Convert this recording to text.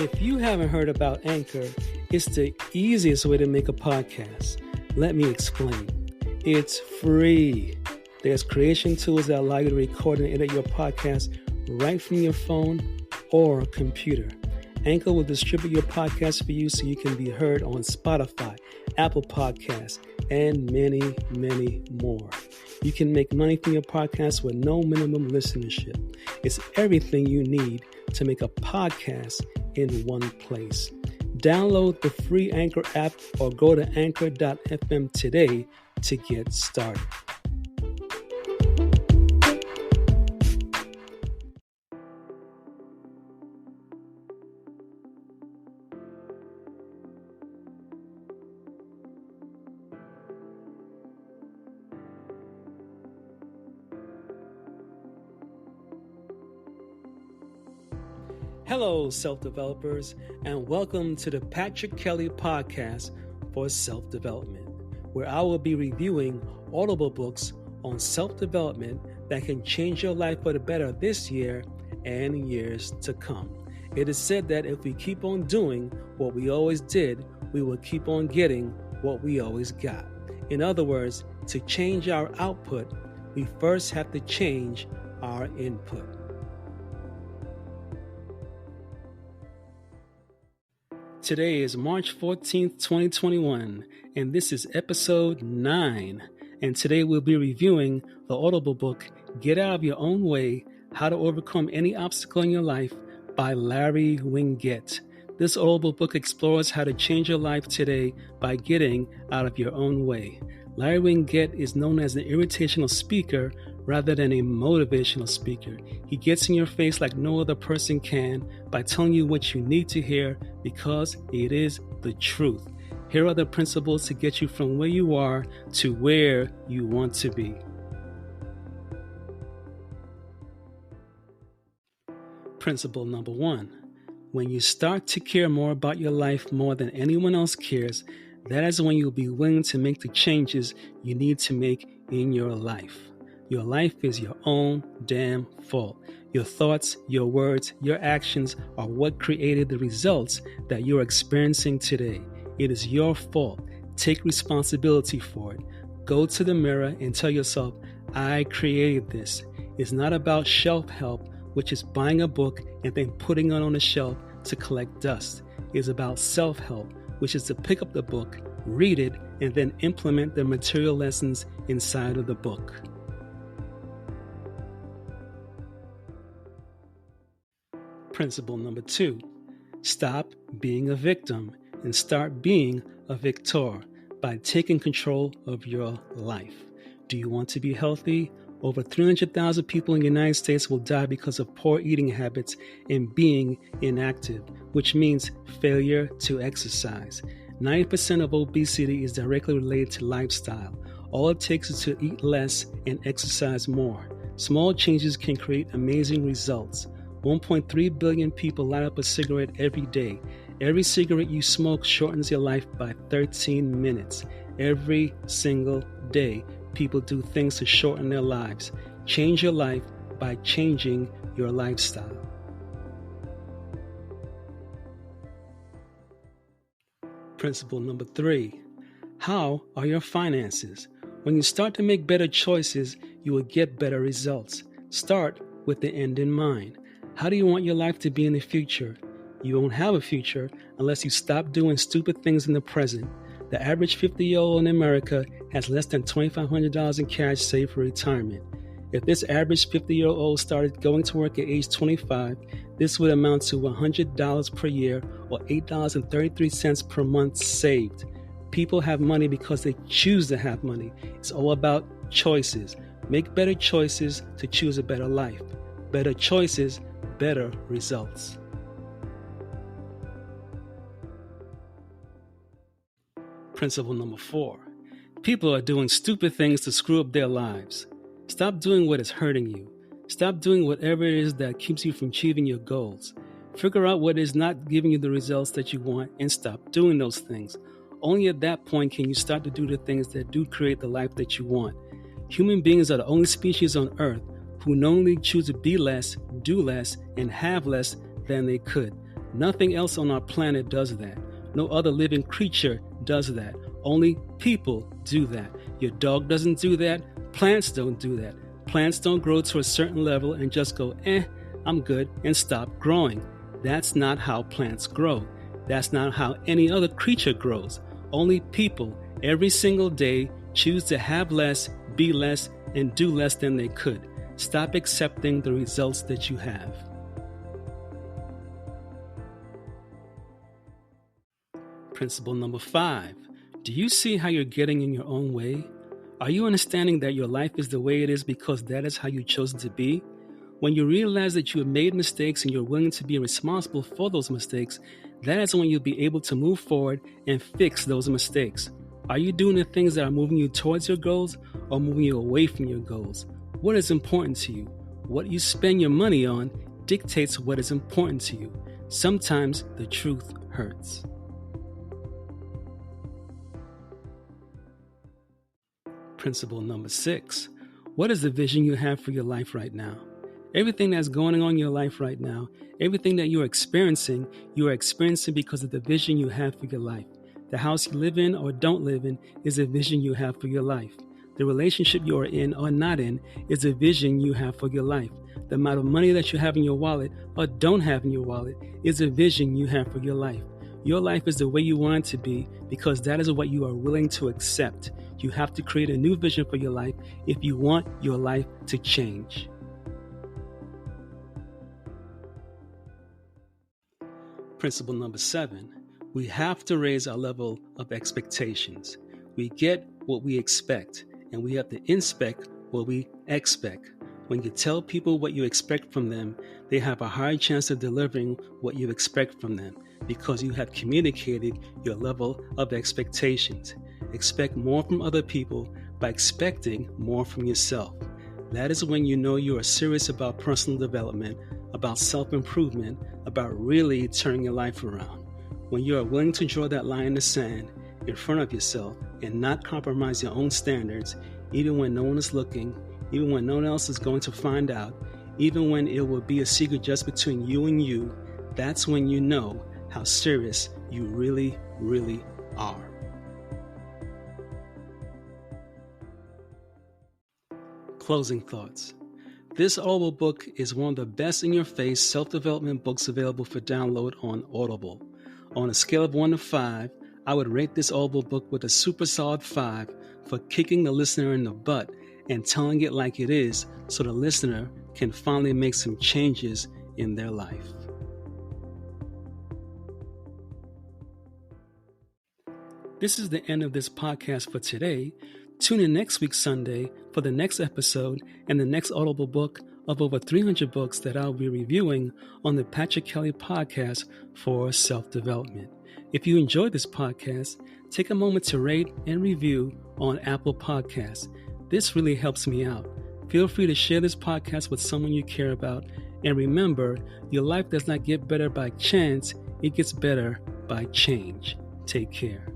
If you haven't heard about Anchor, it's the easiest way to make a podcast. Let me explain. It's free. There's creation tools that allow you to record and edit your podcast right from your phone or computer. Anchor will distribute your podcast for you so you can be heard on Spotify, Apple Podcasts, and many, many more. You can make money from your podcast with no minimum listenership. It's everything you need to make a podcast in one place. Download the free Anchor app or go to anchor.fm today to get started. Hello, self-developers, and welcome to the Patrick Kelly Podcast for Self-Development, where I will be reviewing audible books on self-development that can change your life for the better this year and years to come. It is said that if we keep on doing what we always did, we will keep on getting what we always got. In other words, to change our output, we first have to change our input. Today is March 14th, 2021, and this is episode 9. And today we'll be reviewing the audible book, Get Out of Your Own Way, How to Overcome Any Obstacle in Your Life by Larry Winget. This audible book explores how to change your life today by getting out of your own way. Larry Winget is known as an irritational speaker rather than a motivational speaker. He gets in your face like no other person can by telling you what you need to hear because it is the truth. Here are the principles to get you from where you are to where you want to be. Principle number 1. When you start to care more about your life more than anyone else cares, that is when you'll be willing to make the changes you need to make in your life. Your life is your own damn fault. Your thoughts, your words, your actions are what created the results that you're experiencing today. It is your fault. Take responsibility for it. Go to the mirror and tell yourself, I created this. It's not about shelf help, which is buying a book and then putting it on a shelf to collect dust. It's about self-help, which is to pick up the book, read it, and then implement the material lessons inside of the book. Principle number 2, stop being a victim and start being a victor by taking control of your life. Do you want to be healthy? Over 300,000 people in the United States will die because of poor eating habits and being inactive, which means failure to exercise. 90% of obesity is directly related to lifestyle. All it takes is to eat less and exercise more. Small changes can create amazing results. 1.3 billion people light up a cigarette every day. Every cigarette you smoke shortens your life by 13 minutes. Every single day, people do things to shorten their lives. Change your life by changing your lifestyle. Principle number 3. How are your finances? When you start to make better choices, you will get better results. Start with the end in mind. How do you want your life to be in the future? You won't have a future unless you stop doing stupid things in the present. The average 50-year-old in America has less than $2,500 in cash saved for retirement. If this average 50-year-old started going to work at age 25, this would amount to $100 per year or $8.33 per month saved. People have money because they choose to have money. It's all about choices. Make better choices to choose a better life. Better choices, better results. Principle number 4. People are doing stupid things to screw up their lives. Stop doing what is hurting you. Stop doing whatever it is that keeps you from achieving your goals. Figure out what is not giving you the results that you want and stop doing those things. Only at that point can you start to do the things that do create the life that you want. Human beings are the only species on Earth who knowingly choose to be less, do less, and have less than they could. Nothing else on our planet does that. No other living creature does that. Only people do that. Your dog doesn't do that. Plants don't do that. Plants don't grow to a certain level and just go, I'm good, and stop growing. That's not how plants grow. That's not how any other creature grows. Only people, every single day, choose to have less, be less, and do less than they could. Stop accepting the results that you have. Principle number 5. Do you see how you're getting in your own way? Are you understanding that your life is the way it is because that is how you chose it to be? When you realize that you have made mistakes and you're willing to be responsible for those mistakes, that is when you'll be able to move forward and fix those mistakes. Are you doing the things that are moving you towards your goals or moving you away from your goals? What is important to you? What you spend your money on dictates what is important to you. Sometimes the truth hurts. Principle number 6. What is the vision you have for your life right now? Everything that's going on in your life right now, everything that you are experiencing because of the vision you have for your life. The house you live in or don't live in is a vision you have for your life. The relationship you are in or not in is a vision you have for your life. The amount of money that you have in your wallet or don't have in your wallet is a vision you have for your life. Your life is the way you want it to be because that is what you are willing to accept. You have to create a new vision for your life if you want your life to change. Principle number 7. We have to raise our level of expectations. We get what we expect, and we have to inspect what we expect. When you tell people what you expect from them, they have a high chance of delivering what you expect from them because you have communicated your level of expectations. Expect more from other people by expecting more from yourself. That is when you know you are serious about personal development, about self-improvement, about really turning your life around. When you are willing to draw that line in the sand in front of yourself and not compromise your own standards, even when no one is looking, even when no one else is going to find out, even when it will be a secret just between you and you, that's when you know how serious you really, really are. Closing thoughts. This audiobook is one of the best in-your-face self-development books available for download on Audible. On a scale of 1 to 5, I would rate this audiobook with a super solid 5 for kicking the listener in the butt and telling it like it is so the listener can finally make some changes in their life. This is the end of this podcast for today. Tune in next week Sunday for the next episode and the next Audible book of over 300 books that I'll be reviewing on the Patrick Kelly podcast for self-development. If you enjoyed this podcast, take a moment to rate and review on Apple Podcasts. This really helps me out. Feel free to share this podcast with someone you care about. And remember, your life does not get better by chance, it gets better by change. Take care.